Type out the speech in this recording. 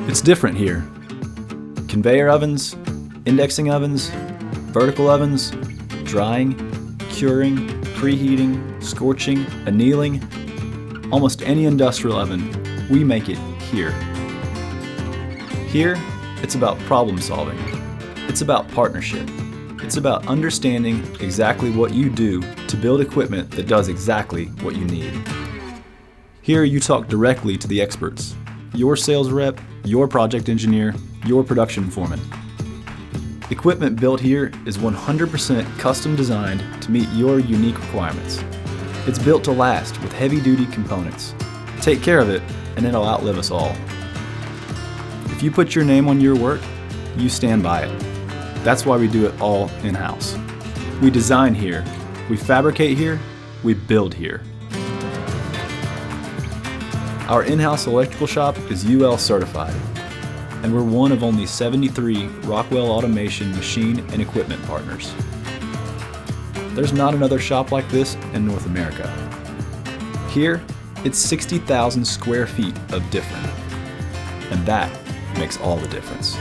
It's different here. Conveyor ovens, indexing ovens, vertical ovens, drying, curing, preheating, scorching, annealing. Almost any industrial oven, we make it here. Here, it's about problem solving. It's about partnership. It's about understanding exactly what you do to build equipment that does exactly what you need. Here you talk directly to the experts, your sales rep, your project engineer, your production foreman. Equipment built here is 100% custom designed to meet your unique requirements. It's built to last with heavy-duty components. Take care of it, and it'll outlive us all. If you put your name on your work, you stand by it. That's why we do it all in-house. We design here, we fabricate here, we build here. Our in-house electrical shop is UL certified, and we're one of only 73 Rockwell Automation machine and equipment partners. There's not another shop like this in North America. Here, it's 60,000 square feet of different, and that makes all the difference.